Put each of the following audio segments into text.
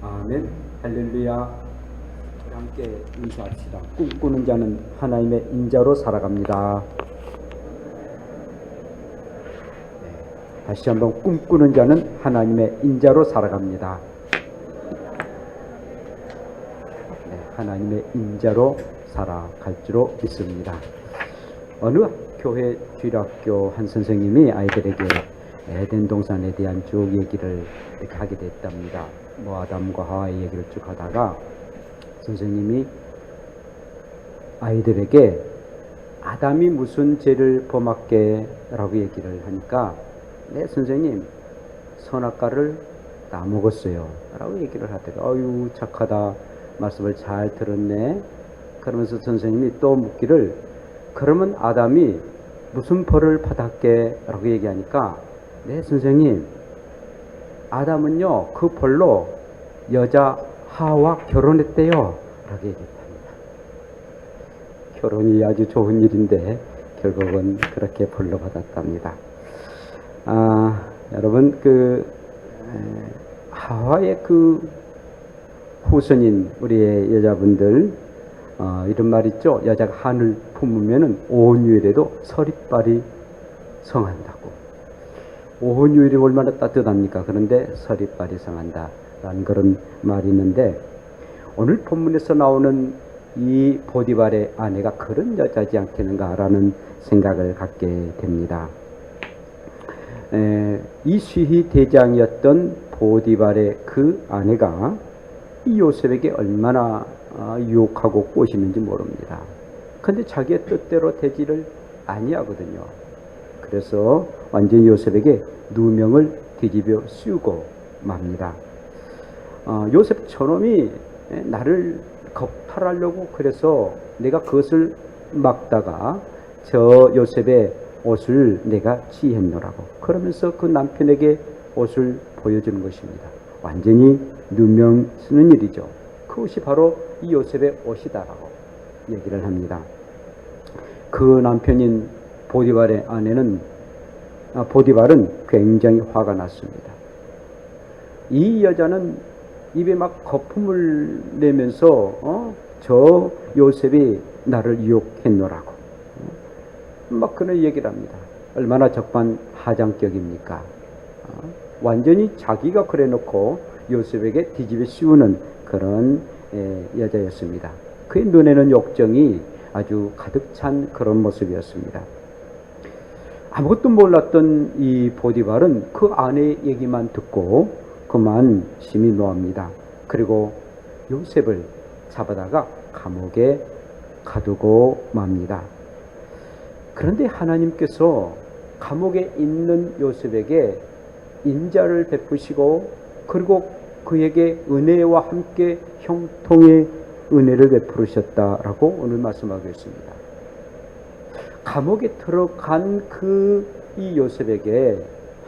아멘. 할렐루야. 우리 함께 인사합시다. 꿈꾸는 자는 하나님의 인자로 살아갑니다. 다시 한번 꿈꾸는 자는 하나님의 인자로 살아갑니다. 하나님의 인자로 살아갈 줄로 믿습니다. 어느 교회 주일학교 한 선생님이 아이들에게 에덴 동산에 대한 쭉 얘기를 이렇게 하게 됐답니다. 아담과 하와의 얘기를 쭉 하다가 선생님이 아이들에게 아담이 무슨 죄를 범했게 라고 얘기를 하니까 네 선생님 선악과를 다 먹었어요 라고 얘기를 하더라고요. 어유 착하다, 말씀을 잘 들었네. 그러면서 선생님이 또 묻기를 그러면 아담이 무슨 벌을 받았게 라고 얘기하니까 네 선생님 아담은요 그 벌로 여자 하와 결혼했대요 라고 얘기했답니다. 결혼이 아주 좋은 일인데 결국은 그렇게 벌로 받았답니다. 여러분 하와의 그 후손인 우리의 여자분들 이런 말 있죠. 여자가 한을 품으면은 온유일에도 서리빨이 성한다고. 온유일이 얼마나 따뜻합니까? 그런데 서리빨이 성한다라는 그런 말이 있는데 오늘 본문에서 나오는 이 보디발의 아내가 그런 여자지 않겠는가라는 생각을 갖게 됩니다. 이 시위 대장이었던 보디발의 그 아내가 이 요셉에게 얼마나 유혹하고 꼬시는지 모릅니다. 그런데 자기의 뜻대로 되지를 아니하거든요. 그래서 완전히 요셉에게 누명을 뒤집어 씌우고 맙니다. 요셉 저놈이 나를 겁탈하려고 그래서 내가 그것을 막다가 저 요셉의 옷을 내가 취했노라고 그러면서 그 남편에게 옷을 보여주는 것입니다. 완전히 누명 쓰는 일이죠. 그것이 바로 이 요셉의 옷이다라고 얘기를 합니다. 그 남편인 보디발의 아내는 보디발은 굉장히 화가 났습니다. 이 여자는 입에 막 거품을 내면서 저 요셉이 나를 유혹했노라고 막 그런 얘기를 합니다. 얼마나 적반하장격입니까? 완전히 자기가 그래놓고 요셉에게 뒤집어 씌우는 그런 여자였습니다. 그의 눈에는 욕정이 아주 가득 찬 그런 모습이었습니다. 아무것도 몰랐던 이 보디발은 그 아내의 얘기만 듣고 그만 심히 노합니다. 그리고 요셉을 잡아다가 감옥에 가두고 맙니다. 그런데 하나님께서 감옥에 있는 요셉에게 인자를 베푸시고 그리고 그에게 은혜와 함께 형통의 은혜를 베푸셨다라고 오늘 말씀하고 있습니다. 감옥에 들어간 이 요셉에게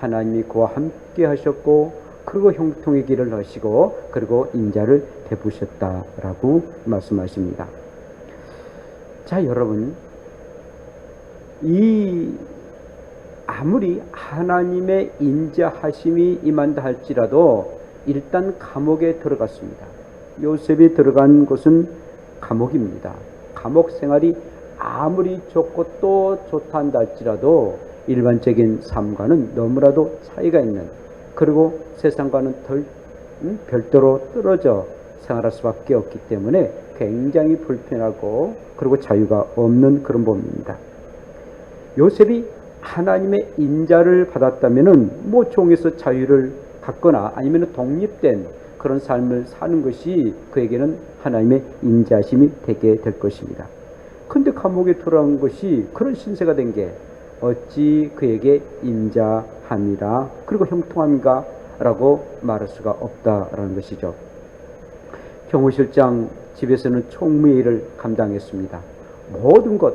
하나님이 그와 함께 하셨고 그리고 형통의 길을 하시고 그리고 인자를 베푸셨다라고 말씀하십니다. 자 여러분, 아무리 하나님의 인자하심이 임한다 할지라도 일단 감옥에 들어갔습니다. 요셉이 들어간 곳은 감옥입니다. 감옥 생활이 아무리 좋고 또 좋다 한다 할지라도 일반적인 삶과는 너무나도 차이가 있는 그리고 세상과는 별도로 떨어져 생활할 수밖에 없기 때문에 굉장히 불편하고 그리고 자유가 없는 그런 몸입니다. 요셉이 하나님의 인자를 받았다면은 종에서 자유를 갖거나 아니면 독립된 그런 삶을 사는 것이 그에게는 하나님의 인자심이 되게 될 것입니다. 그런데 감옥에 들어간 것이 그런 신세가 된 게 어찌 그에게 인자함이라 그리고 형통함인가 라고 말할 수가 없다라는 것이죠. 경호실장 집에서는 총무의 일을 감당했습니다. 모든 것,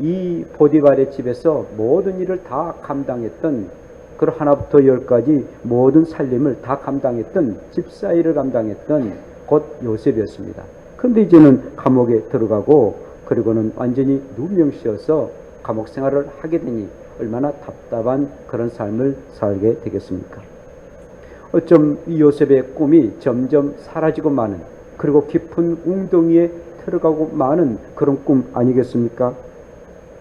이 보디발의 집에서 모든 일을 다 감당했던 그런 하나부터 열까지 모든 살림을 다 감당했던 집사일을 감당했던 곧 요셉이었습니다. 그런데 이제는 감옥에 들어가고 그리고는 완전히 누명씌어서 감옥 생활을 하게 되니 얼마나 답답한 그런 삶을 살게 되겠습니까? 어쩜 이 요셉의 꿈이 점점 사라지고 마는, 그리고 깊은 웅덩이에 들어가고 마는 그런 꿈 아니겠습니까?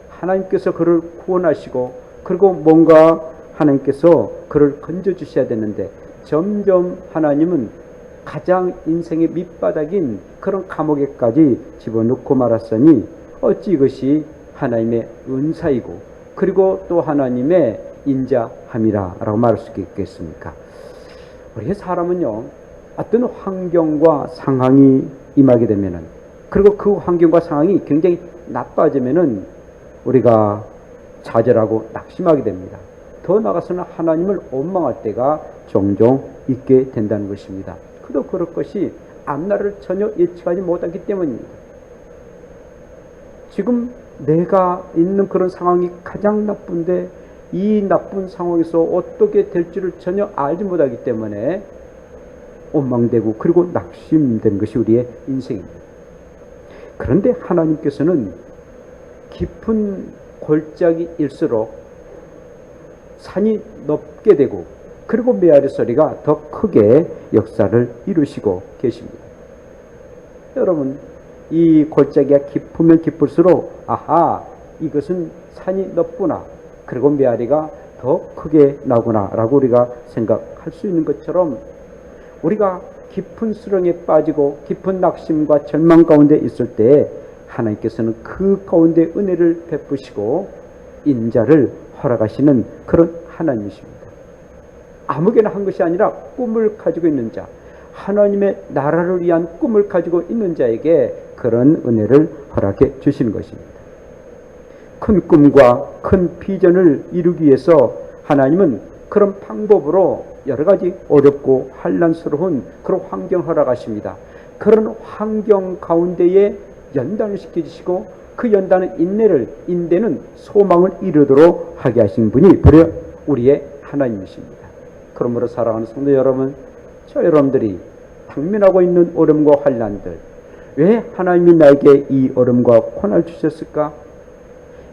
하나님께서 그를 구원하시고 그리고 뭔가 하나님께서 그를 건져주셔야 되는데 점점 하나님은 가장 인생의 밑바닥인 그런 감옥에까지 집어넣고 말았으니 어찌 이것이 하나님의 은사이고 그리고 또 하나님의 인자함이라 라고 말할 수 있겠습니까? 우리 사람은요, 어떤 환경과 상황이 임하게 되면은, 그리고 그 환경과 상황이 굉장히 나빠지면은 우리가 좌절하고 낙심하게 됩니다. 더 나아가서는 하나님을 원망할 때가 종종 있게 된다는 것입니다. 그도 그럴 것이 앞날을 전혀 예측하지 못하기 때문입니다. 지금 내가 있는 그런 상황이 가장 나쁜데 이 나쁜 상황에서 어떻게 될지를 전혀 알지 못하기 때문에 원망되고 그리고 낙심된 것이 우리의 인생입니다. 그런데 하나님께서는 깊은 골짜기일수록 산이 높게 되고 그리고 메아리 소리가 더 크게 역사를 이루시고 계십니다. 여러분, 이 골짜기가 깊으면 깊을수록 아하, 이것은 산이 높구나, 그리고 메아리가 더 크게 나구나 라고 우리가 생각할 수 있는 것처럼, 우리가 깊은 수렁에 빠지고 깊은 낙심과 절망 가운데 있을 때 하나님께서는 그 가운데 은혜를 베푸시고 인자를 허락하시는 그런 하나님이십니다. 아무개나 한 것이 아니라 꿈을 가지고 있는 자, 하나님의 나라를 위한 꿈을 가지고 있는 자에게 그런 은혜를 허락해 주시는 것입니다. 큰 꿈과 큰 비전을 이루기 위해서 하나님은 그런 방법으로 여러 가지 어렵고 환난스러운 그런 환경을 허락하십니다. 그런 환경 가운데에 연단을 시켜주시고 그 연단은 인내는 소망을 이루도록 하게 하신 분이 바로 우리의 하나님이십니다. 그러므로 사랑하는 성도 여러분, 저 여러분들이 당면하고 있는 어려움과 환난들, 왜 하나님이 나에게 이 어려움과 고난을 주셨을까?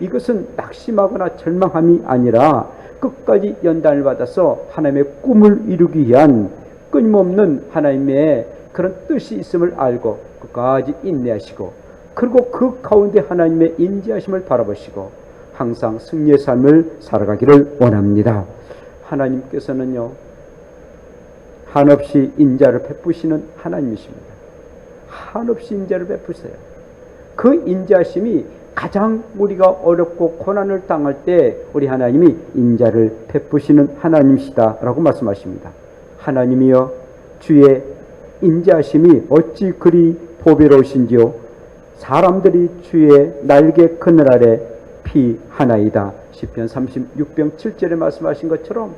이것은 낙심하거나 절망함이 아니라 끝까지 연단을 받아서 하나님의 꿈을 이루기 위한 끊임없는 하나님의 그런 뜻이 있음을 알고 끝까지 인내하시고 그리고 그 가운데 하나님의 인지하심을 바라보시고 항상 승리의 삶을 살아가기를 원합니다. 하나님께서는요, 한없이 인자를 베푸시는 하나님이십니다. 한없이 인자를 베푸세요. 그 인자심이 가장 우리가 어렵고 고난을 당할 때 우리 하나님이 인자를 베푸시는 하나님이시다라고 말씀하십니다. 하나님이여, 주의 인자심이 어찌 그리 보배로우신지요. 사람들이 주의 날개 그늘 아래 피하나이다. 시편 36편 7절에 말씀하신 것처럼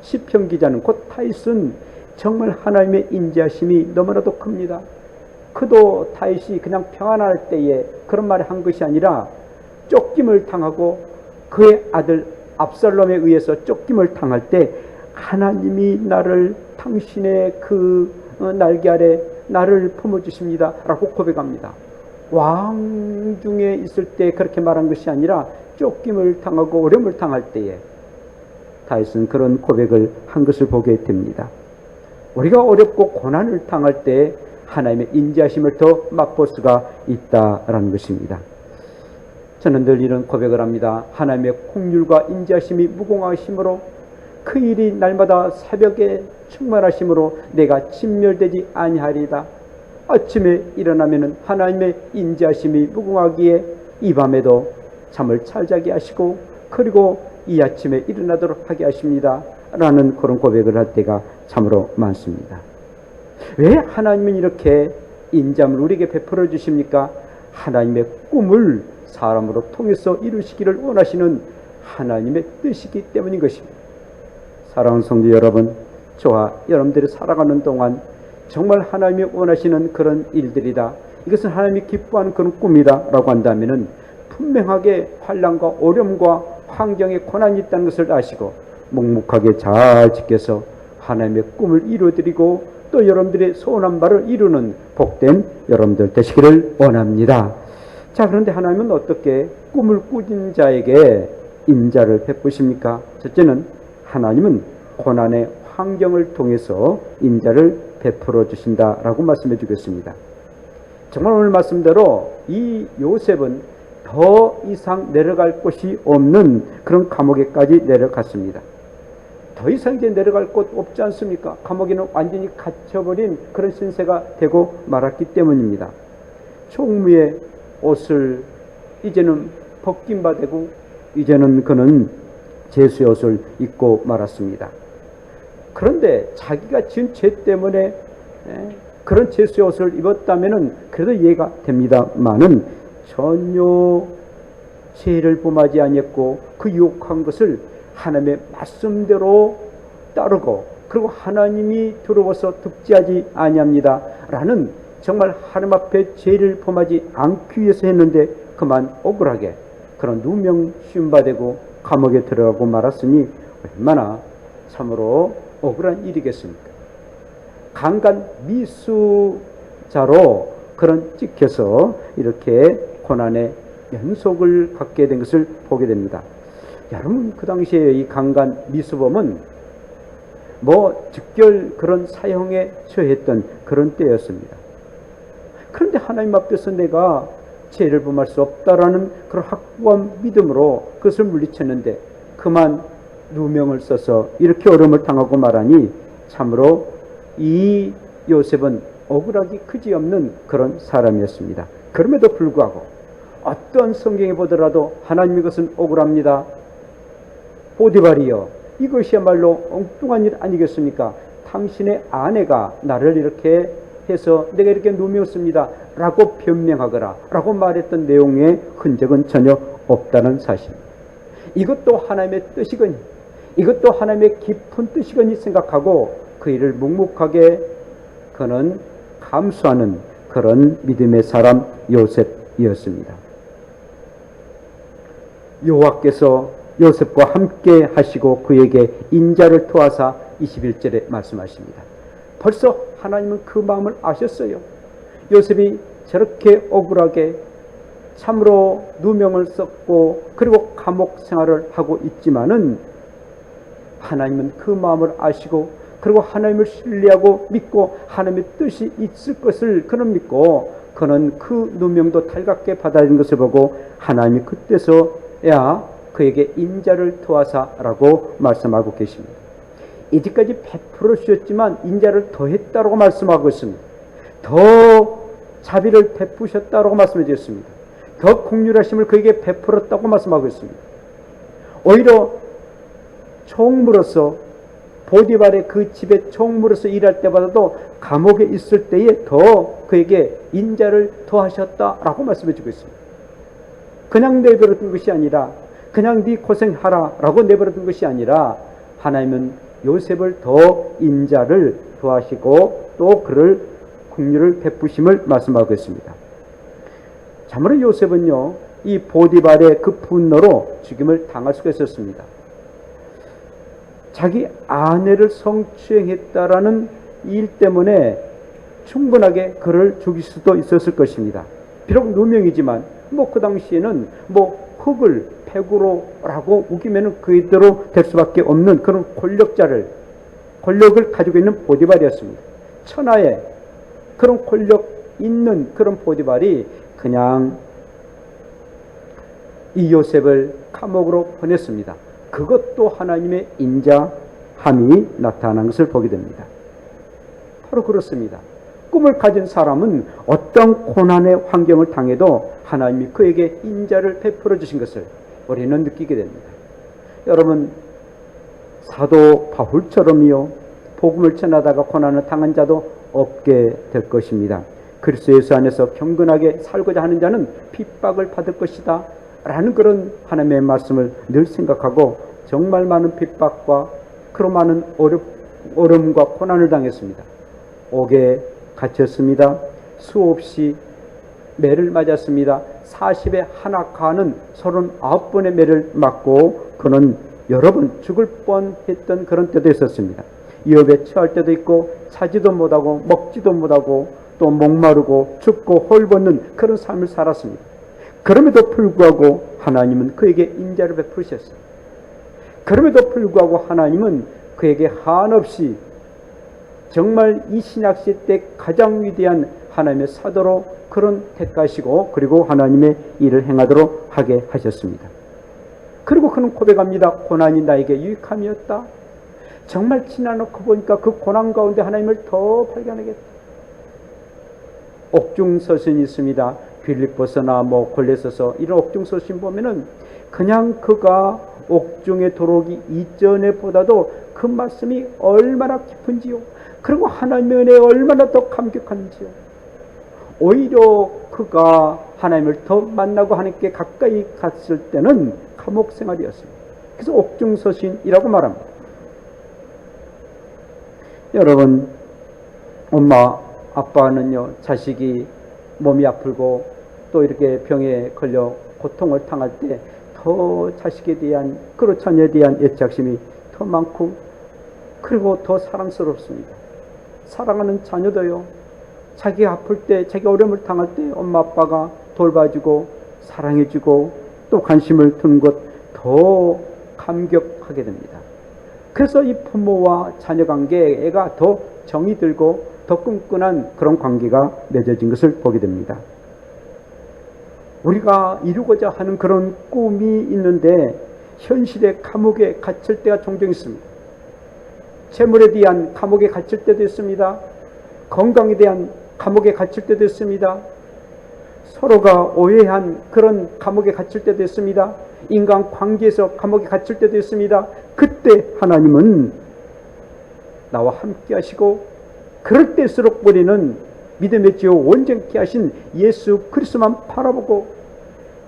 시편 기자는 곧 다윗은 정말 하나님의 인자심이 너무나도 큽니다. 그도 다윗이 그냥 평안할 때에 그런 말을 한 것이 아니라 쫓김을 당하고 그의 아들 압살롬에 의해서 쫓김을 당할 때 하나님이 나를 당신의 그 날개 아래 나를 품어주십니다 라고 고백합니다. 왕 중에 있을 때 그렇게 말한 것이 아니라 쫓김을 당하고 어려움을 당할 때에 다윗은 그런 고백을 한 것을 보게 됩니다. 우리가 어렵고 고난을 당할 때 하나님의 인자심을 더 맛볼 수가 있다라는 것입니다. 저는 늘 이런 고백을 합니다. 하나님의 긍휼과 인자심이 무궁하심으로 그 일이 날마다 새벽에 충만하심으로 내가 진멸되지 아니하리이다. 아침에 일어나면은 하나님의 인자심이 무궁하기에 이 밤에도 잠을 잘 자게 하시고 그리고 이 아침에 일어나도록 하게 하십니다 라는 그런 고백을 할 때가 참으로 많습니다. 왜 하나님은 이렇게 인자함을 우리에게 베풀어 주십니까? 하나님의 꿈을 사람으로 통해서 이루시기를 원하시는 하나님의 뜻이기 때문인 것입니다. 사랑하는 성도 여러분, 저와 여러분들이 살아가는 동안 정말 하나님이 원하시는 그런 일들이다, 이것은 하나님이 기뻐하는 그런 꿈이다 라고 한다면 분명하게 환난과 어려움과 환경에 고난이 있다는 것을 아시고 묵묵하게 잘 지켜서 하나님의 꿈을 이루어드리고 또 여러분들의 소원한 바를 이루는 복된 여러분들 되시기를 원합니다. 자, 그런데 하나님은 어떻게 꿈을 꾸진 자에게 인자를 베푸십니까? 첫째는 하나님은 고난의 환경을 통해서 인자를 베풀어 주신다라고 말씀해 주겠습니다. 정말 오늘 말씀대로 이 요셉은 더 이상 내려갈 곳이 없는 그런 감옥에까지 내려갔습니다. 더 이상 이제 내려갈 곳 없지 않습니까? 감옥에는 완전히 갇혀버린 그런 신세가 되고 말았기 때문입니다. 총무의 옷을 이제는 벗긴 바 되고 이제는 그는 제수의 옷을 입고 말았습니다. 그런데 자기가 지은 죄 때문에 그런 제수의 옷을 입었다면 그래도 이해가 됩니다만은 전혀 죄를 범하지 아니했고 그 유혹한 것을 하나님의 말씀대로 따르고 그리고 하나님이 두려워서 득지하지 아니합니다 라는 정말 하나님 앞에 죄를 범하지 않기 위해서 했는데 그만 억울하게 그런 누명 씌움받고 감옥에 들어가고 말았으니 얼마나 참으로 억울한 일이겠습니까? 강간 미수자로 그런 찍혀서 이렇게 고난의 연속을 갖게 된 것을 보게 됩니다. 여러분, 그 당시에 이 강간 미수범은 즉결 그런 사형에 처했던 그런 때였습니다. 그런데 하나님 앞에서 내가 죄를 범할 수 없다라는 그런 확고한 믿음으로 그것을 물리쳤는데 그만 누명을 써서 이렇게 어려움을 당하고 말하니 참으로 이 요셉은 억울하기 그지없는 그런 사람이었습니다. 그럼에도 불구하고 어떤 성경에 보더라도 하나님 이것은 억울합니다. 보디발이여, 이것이야말로 엉뚱한 일 아니겠습니까? 당신의 아내가 나를 이렇게 해서 내가 이렇게 누명습니다 라고 변명하거나 라고 말했던 내용의 흔적은 전혀 없다는 사실. 이것도 하나님의 뜻이거니 이것도 하나님의 깊은 뜻이거니 생각하고 그 일을 묵묵하게 그는 감수하는 그런 믿음의 사람 요셉이었습니다. 여호와께서 요셉과 함께 하시고 그에게 인자를 토하사 21절에 말씀하십니다. 벌써 하나님은 그 마음을 아셨어요. 요셉이 저렇게 억울하게 참으로 누명을 썼고 그리고 감옥 생활을 하고 있지만은 하나님은 그 마음을 아시고 그리고 하나님을 신뢰하고 믿고 하나님의 뜻이 있을 것을 그는 믿고 그는 그 누명도 달갑게 받아들인 것을 보고 하나님이 그때서야 그에게 인자를 토하사라고 말씀하고 계십니다. 이제까지 베풀어 주셨지만 인자를 더했다라고 말씀하고 있습니다. 더 자비를 베푸셨다라고 말씀해 주셨습니다. 더 긍휼하심을 그에게 베풀었다고 말씀하고 있습니다. 오히려 총무로서 보디발의 그 집에 총무로서 일할 때보다도 감옥에 있을 때에 더 그에게 인자를 더하셨다라고 말씀해 주고 있습니다. 그냥 내버려둔 것이 아니라 그냥 네 고생하라 라고 내버려둔 것이 아니라 하나님은 요셉을 더 인자를 더하시고 또 그를 긍휼을 베푸심을 말씀하고 있습니다. 참으로 요셉은요 이 보디발의 그 분노로 죽임을 당할 수가 있었습니다. 자기 아내를 성추행했다라는 일 때문에 충분하게 그를 죽일 수도 있었을 것입니다. 비록 누명이지만 그 당시에는 흙을 팩으로라고 우기면 그대로 될 수밖에 없는 그런 권력을 가지고 있는 보디발이었습니다. 천하에 그런 권력 있는 그런 보디발이 그냥 이 요셉을 감옥으로 보냈습니다. 그것도 하나님의 인자함이 나타난 것을 보게 됩니다. 바로 그렇습니다. 꿈을 가진 사람은 어떤 고난의 환경을 당해도 하나님이 그에게 인자를 베풀어 주신 것을 우리는 느끼게 됩니다. 여러분, 사도 바울처럼요 복음을 전하다가 고난을 당한 자도 없게 될 것입니다. 그리스도 예수 안에서 경건하게 살고자 하는 자는 핍박을 받을 것이다 라는 그런 하나님의 말씀을 늘 생각하고 정말 많은 핍박과 그런 많은 어려움과 고난을 당했습니다. 옥에 갇혔습니다. 수없이 매를 맞았습니다. 40에 하나 가는 39번의 매를 맞고 그는 여러 번 죽을 뻔했던 그런 때도 있었습니다. 위협에 처할 때도 있고 자지도 못하고 먹지도 못하고 또 목마르고 춥고 헐벗는 그런 삶을 살았습니다. 그럼에도 불구하고 하나님은 그에게 인자를 베푸셨어요. 그럼에도 불구하고 하나님은 그에게 한없이 정말 이 신약시대 때 가장 위대한 하나님의 사도로 그런 택하시고 그리고 하나님의 일을 행하도록 하게 하셨습니다. 그리고 그는 고백합니다. 고난이 나에게 유익함이었다. 정말 지나놓고 보니까 그 고난 가운데 하나님을 더 발견하겠다. 옥중서신이 있습니다. 빌립보서나 골레서서 이런 옥중서신 보면은 그냥 그가 옥중에 들어오기 이전에 보다도 그 말씀이 얼마나 깊은지요. 그리고 하나님의 은혜에 얼마나 더 감격한지요. 오히려 그가 하나님을 더 만나고 하나님께 가까이 갔을 때는 감옥 생활이었습니다. 그래서 옥중서신이라고 말합니다. 여러분, 엄마, 아빠는요, 자식이 몸이 아프고 또 이렇게 병에 걸려 고통을 당할 때 더 자식에 대한, 그리고 자녀에 대한 애착심이 더 많고 그리고 더 사랑스럽습니다. 사랑하는 자녀도요, 자기가 아플 때, 자기 어려움을 당할 때 엄마 아빠가 돌봐주고 사랑해주고 또 관심을 두는 것 더 감격하게 됩니다. 그래서 이 부모와 자녀 관계가 더 정이 들고 더 끈끈한 그런 관계가 맺어진 것을 보게 됩니다. 우리가 이루고자 하는 그런 꿈이 있는데 현실의 감옥에 갇힐 때가 종종 있습니다. 재물에 대한 감옥에 갇힐 때도 있습니다. 건강에 대한 감옥에 갇힐 때도 있습니다. 서로가 오해한 그런 감옥에 갇힐 때도 있습니다. 인간 관계에서 감옥에 갇힐 때도 있습니다. 그때 하나님은 나와 함께 하시고 그럴 때일수록 우리는 믿음의 지요 온전케 하신 예수 그리스도만 바라보고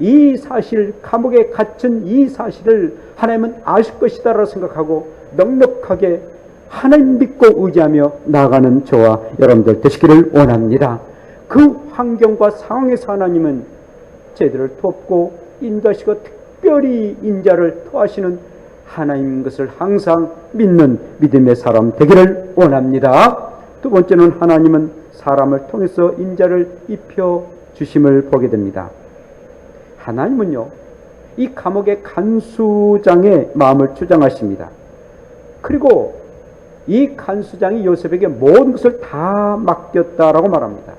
이 사실, 감옥에 갇힌 이 사실을 하나님은 아실 것이다라고 생각하고 넉넉하게 하나님 믿고 의지하며 나아가는 저와 여러분들 되시기를 원합니다. 그 환경과 상황에서 하나님은 저희들을 돕고 인도하시고 특별히 인자를 토하시는 하나님인 것을 항상 믿는 믿음의 사람 되기를 원합니다. 두 번째는 하나님은 사람을 통해서 인자를 입혀 주심을 보게 됩니다. 하나님은요, 이 감옥의 간수장의 마음을 주장하십니다. 그리고 이 간수장이 요셉에게 모든 것을 다 맡겼다라고 말합니다.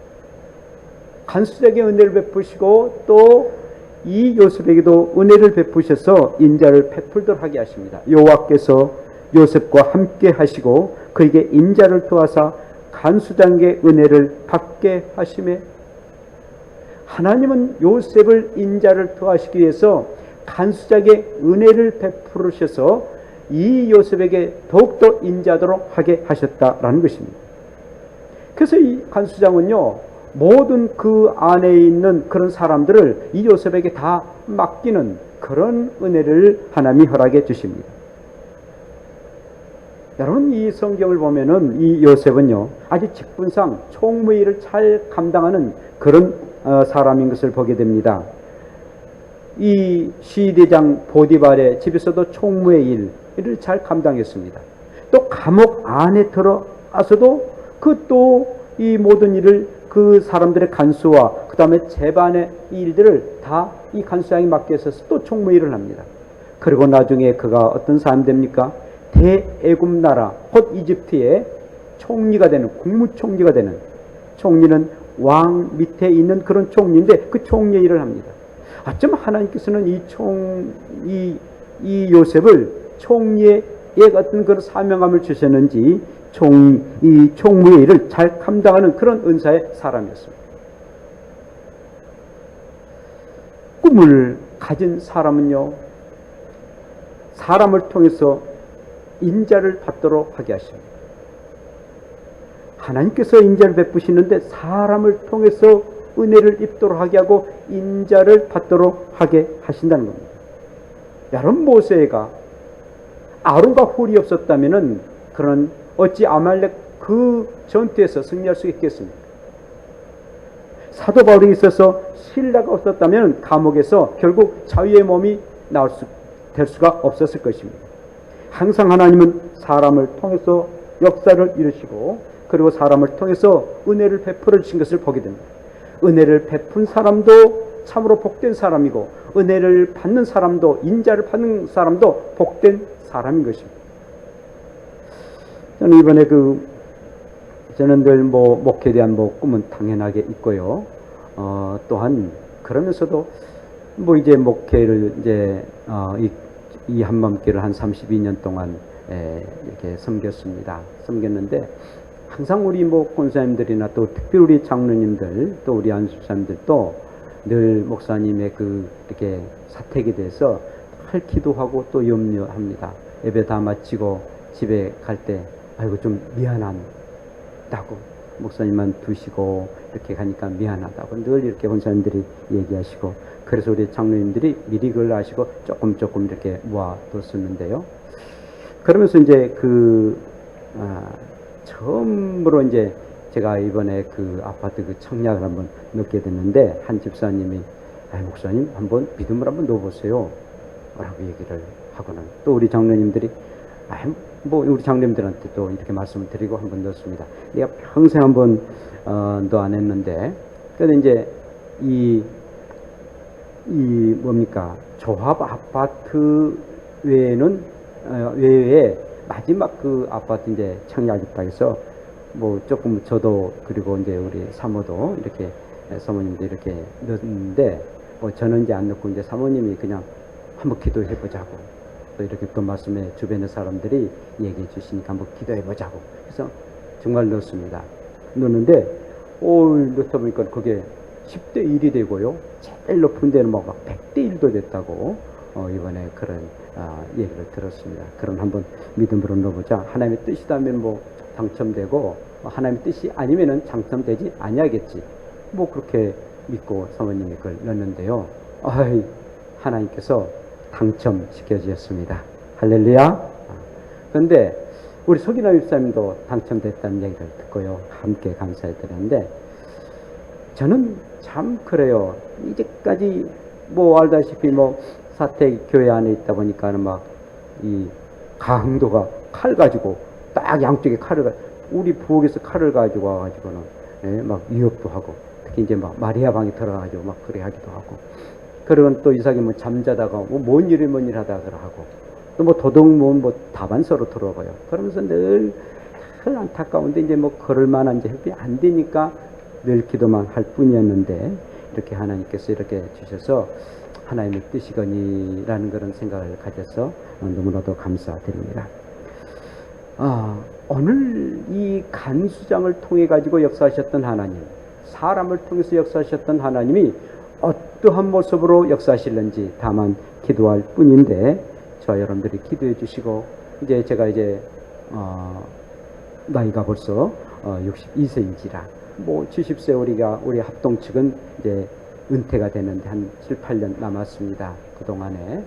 간수장에게 은혜를 베푸시고 또 이 요셉에게도 은혜를 베푸셔서 인자를 베풀도록 하게 하십니다. 여호와께서 요셉과 함께 하시고 그에게 인자를 도와사 간수장에게 은혜를 받게 하시매, 하나님은 요셉을 인자를 도와시기 위해서 간수장에게 은혜를 베푸셔서 이 요셉에게 더욱더 인자하도록 하게 하셨다라는 것입니다. 그래서 이 간수장은요, 모든 그 안에 있는 그런 사람들을 이 요셉에게 다 맡기는 그런 은혜를 하나님이 허락해 주십니다. 여러분, 이 성경을 보면은 이 요셉은요, 아주 직분상 총무의 일을 잘 감당하는 그런 사람인 것을 보게 됩니다. 이 시대장 보디발의 집에서도 총무의 일을 잘 감당했습니다. 또 감옥 안에 들어와서도 그 또 이 모든 일을 그 사람들의 간수와 그 다음에 재반의 일들을 다 이 간수장이 맡겨서 또 총무의 일을 합니다. 그리고 나중에 그가 어떤 사람이 됩니까? 대애굽 나라 곧 이집트의 총리가 되는, 국무총리가 되는, 총리는 왕 밑에 있는 그런 총리인데 그 총리의 일을 합니다. 어쩜 하나님께서는 이 요셉을 총리의 어떤 그런 사명감을 주셨는지 이 총무의 일을 잘 감당하는 그런 은사의 사람이었습니다. 꿈을 가진 사람은요, 사람을 통해서 인자를 받도록 하게 하십니다. 하나님께서 인자를 베푸시는데 사람을 통해서 은혜를 입도록 하게 하고 인자를 받도록 하게 하신다는 겁니다. 여러분, 모세가 아론과 훌이 없었다면은 그런 어찌 아말렉 그 전투에서 승리할 수 있겠습니까? 사도 바울이 있어서 신라가 없었다면 감옥에서 결국 자유의 몸이 될 수가 없었을 것입니다. 항상 하나님은 사람을 통해서 역사를 이루시고 그리고 사람을 통해서 은혜를 베풀어 주신 것을 보게 됩니다. 은혜를 베푼 사람도 참으로 복된 사람이고 은혜를 받는 사람도, 인자를 받는 사람도 복된 사람인 것입니다. 저는 이번에 저는 늘 목회에 대한 꿈은 당연하게 있고요. 또한 그러면서도 이제 목회를 이 한밤길을 한 32년 동안 이렇게 섬겼는데 항상 우리 권사님들이나 또 특별히 우리 장로님들 또 우리 안수사님들도 늘 목사님의 이렇게 사택에 대해서 할 기도하고 또 염려합니다. 예배 다 마치고 집에 갈 때 아이고 좀 미안하다고 목사님만 두시고 이렇게 가니까 미안하다고 늘 이렇게 권사님들이 얘기하시고 그래서 우리 장로님들이 미리 그걸 아시고 조금 이렇게 모아뒀었는데요. 그러면서 이제 처음으로 이제 제가 이번에 아파트 청약을 한번 넣게 됐는데 한 집사님이 목사님 한번 믿음을 한번 넣어보세요 라고 얘기를 하고는 또 우리 장로님들이 우리 장로님들한테 또 이렇게 말씀을 드리고 한번 넣었습니다. 내가 평생 한번 너 안 했는데 그런데 이제 이 조합 아파트 외에 마지막 아파트 이제 청약했다 해서 조금 저도 그리고 이제 우리 사모도 이렇게 사모님도 이렇게 넣었는데 저는 이제 안 넣고 이제 사모님이 그냥 한번 기도해 보자고 또 이렇게 또 말씀에 주변의 사람들이 얘기해 주시니까 한번 기도해 보자고 그래서 정말 넣었습니다. 넣었는데 넣다 보니까 그게 10대 1이 되고요. 제일 높은 데는 100대 1도 됐다고 이번에 그런 얘기를 들었습니다. 그럼 한번 믿음으로 넣어보자. 하나님의 뜻이라면 당첨되고 하나님의 뜻이 아니면은 당첨되지 아니하겠지. 그렇게 믿고 사모님이 그걸 넣었는데요. 하나님께서 당첨시켜 주셨습니다. 할렐루야. 그런데 우리 서기나 집사님도 당첨됐다는 얘기를 듣고요. 함께 감사해 드렸는데 저는 참 그래요. 이제까지 알다시피 사택 교회 안에 있다 보니까는 이 강도가 칼 가지고 딱 양쪽에 칼을 우리 부엌에서 칼을 가지고 와가지고는 위협도 하고 특히 이제 마리아 방에 들어가가지고 그래 하기도 하고 그러면 또 이삭이 잠자다가 뭔 일 하다가 하고 또 도둑 다반서로 들어가요. 그러면서 늘 안타까운데 이제 그럴 만한 이제 help이 안 되니까 늘 기도만 할 뿐이었는데 이렇게 하나님께서 이렇게 주셔서 하나님의 뜻이거니라는 그런 생각을 가져서 너무나도 감사드립니다. 오늘 이 간수장을 통해 가지고 역사하셨던 하나님, 사람을 통해서 역사하셨던 하나님이 어떠한 모습으로 역사하실는지 다만 기도할 뿐인데 저와 여러분들이 기도해 주시고 제가 나이가 벌써 62세인지라 70세 우리 합동 측은 이제 은퇴가 되는데 한 7, 8년 남았습니다. 그동안에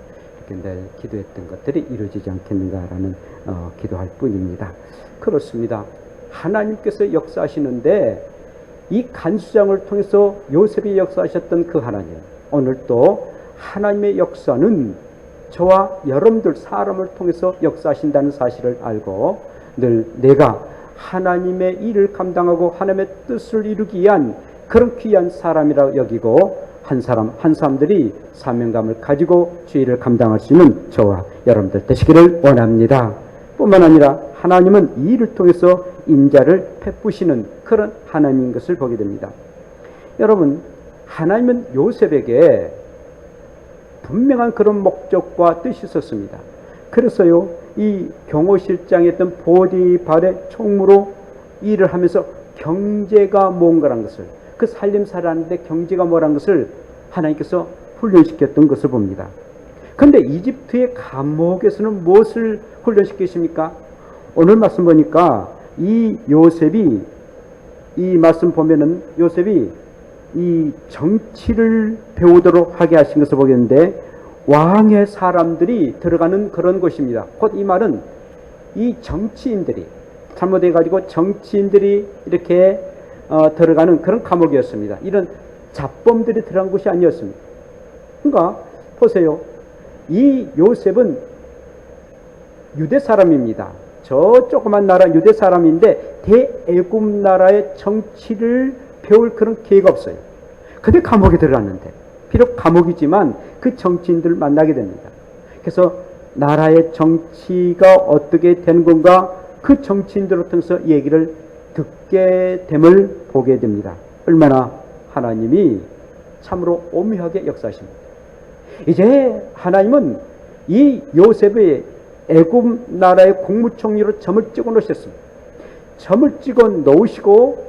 이렇게 늘 기도했던 것들이 이루어지지 않겠는가라는 기도할 뿐입니다. 그렇습니다. 하나님께서 역사하시는데 이 간수장을 통해서 요셉이 역사하셨던 그 하나님, 오늘 또 하나님의 역사는 저와 여러분들 사람을 통해서 역사하신다는 사실을 알고 늘 내가 하나님의 일을 감당하고 하나님의 뜻을 이루기 위한 그런 귀한 사람이라 여기고 한 사람들이 사명감을 가지고 주의를 감당할 수 있는 저와 여러분들 되시기를 원합니다. 뿐만 아니라 하나님은 이 일을 통해서 인자를 베푸시는 그런 하나님인 것을 보게 됩니다. 여러분, 하나님은 요셉에게 분명한 그런 목적과 뜻이 있었습니다. 그래서요, 이 경호실장에 있던 보디발의 총무로 일을 하면서 경제가 뭔가라는 것을, 그 살림살이하는데 경제가 뭐라는 것을 하나님께서 훈련시켰던 것을 봅니다. 그런데 이집트의 감옥에서는 무엇을 훈련시키십니까? 오늘 말씀 보니까 이 요셉이, 이 말씀 보면은 요셉이 이 정치를 배우도록 하게 하신 것을 보겠는데, 왕의 사람들이 들어가는 그런 곳입니다. 곧 이 말은 이 정치인들이 잘못해가지고 정치인들이 이렇게 들어가는 그런 감옥이었습니다. 이런 잡범들이 들어간 곳이 아니었습니다. 그러니까 보세요. 이 요셉은 유대 사람입니다. 저 조그만 나라 유대 사람인데 대애굽 나라의 정치를 배울 그런 기회가 없어요. 근데 감옥에 들어갔는데, 비록 감옥이지만 그 정치인들을 만나게 됩니다. 그래서 나라의 정치가 어떻게 되는 건가 그 정치인들을 통해서 얘기를 듣게 됨을 보게 됩니다. 얼마나 하나님이 참으로 오묘하게 역사하십니다. 이제 하나님은 이 요셉의 애굽 나라의 국무총리로 점을 찍어 놓으셨습니다. 점을 찍어 놓으시고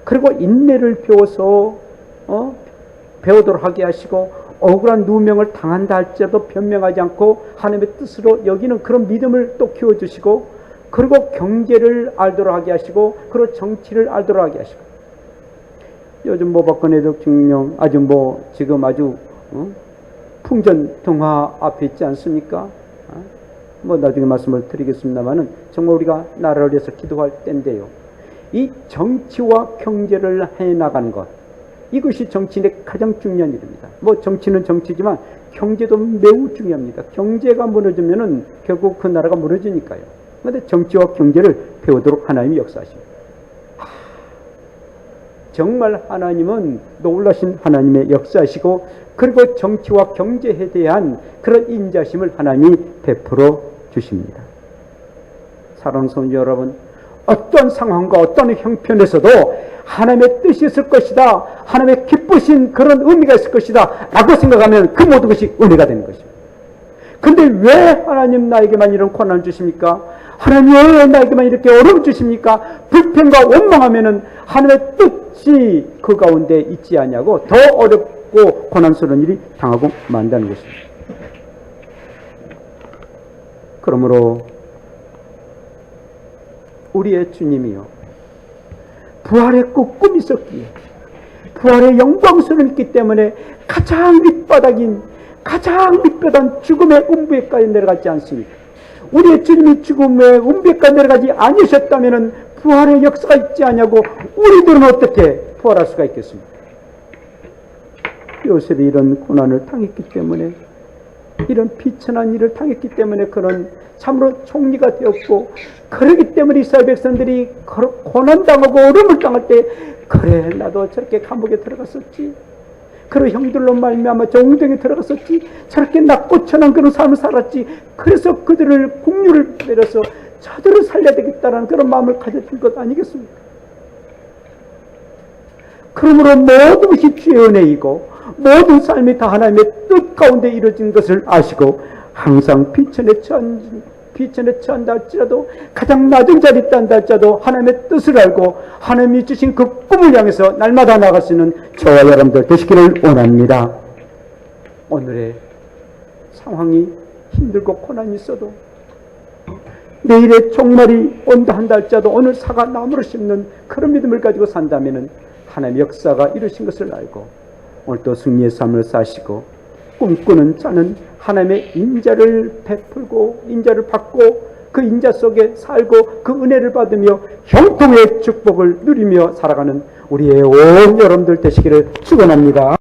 그리고 인내를 배워서 배우도록 하게 하시고 억울한 누명을 당한다 할지라도 변명하지 않고 하나님의 뜻으로 여기는 그런 믿음을 또 키워주시고 그리고 경제를 알도록 하게 하시고 그리고 정치를 알도록 하게 하시고 요즘 박근혜 대통령 아주 지금 아주 풍전등화 앞에 있지 않습니까? 나중에 말씀을 드리겠습니다만은 정말 우리가 나라를 위해서 기도할 때인데요. 이 정치와 경제를 해나가는 것, 이것이 정치인의 가장 중요한 일입니다. 정치는 정치지만 경제도 매우 중요합니다. 경제가 무너지면은 결국 그 나라가 무너지니까요. 그런데 정치와 경제를 배우도록 하나님이 역사하십니다. 정말 하나님은 놀라신 하나님의 역사시고 그리고 정치와 경제에 대한 그런 인자심을 하나님이 베풀어 주십니다. 사랑하는 성도 여러분, 어떤 상황과 어떤 형편에서도 하나님의 뜻이 있을 것이다, 하나님의 기쁘신 그런 의미가 있을 것이다 라고 생각하면 그 모든 것이 은혜가 되는 것입니다. 근데 왜 하나님 나에게만 이런 고난을 주십니까? 하나님 왜 나에게만 이렇게 어려움을 주십니까? 불평과 원망하면은 하나님의 뜻이 그 가운데 있지 않냐고 더 어렵고 고난스러운 일이 당하고 만다는 것입니다. 그러므로 우리의 주님이요, 부활의 꿈이 있었기에 부활의 영광스러움이 있기 때문에 가장 밑바닥인 가장 밑바닥 죽음의 음부에까지 내려가지 않습니까? 우리의 주님이 죽음의 음부에까지 내려가지 아니셨다면 부활의 역사가 있지 않냐고 우리들은 어떻게 부활할 수가 있겠습니까? 요셉이 이런 고난을 당했기 때문에, 이런 비천한 일을 당했기 때문에 그런 참으로 총리가 되었고, 그러기 때문에 이스라엘 백성들이 고난당하고 어려움을 당할 때 그래 나도 저렇게 감옥에 들어갔었지, 그런 형들로 말미암아 정웅정에 들어갔었지, 저렇게 낮고 천한 그런 삶을 살았지, 그래서 그들을 국류를 내려서 저들을 살려야 되겠다는 그런 마음을 가졌던 것 아니겠습니까? 그러므로 모든 것이 주의 은혜이고 모든 삶이 다 하나님의 뜻 가운데 이루어진 것을 아시고 항상 비천에 처한다 할지라도 가장 낮은 자리에 있다 할지라도 하나님의 뜻을 알고 하나님이 주신 그 꿈을 향해서 날마다 나아갈 수 있는 저와 여러분들 되시기를 원합니다. 오늘의 상황이 힘들고 고난이 있어도, 내일의 종말이 온다 한다 할지라도 오늘 사과 나무를 심는 그런 믿음을 가지고 산다면 하나님의 역사가 이루신 것을 알고 오늘도 승리의 삶을 사시고 꿈꾸는 자는 하나님의 인자를 베풀고 인자를 받고 그 인자 속에 살고 그 은혜를 받으며 형통의 축복을 누리며 살아가는 우리의 온 여러분들 되시기를 축원합니다.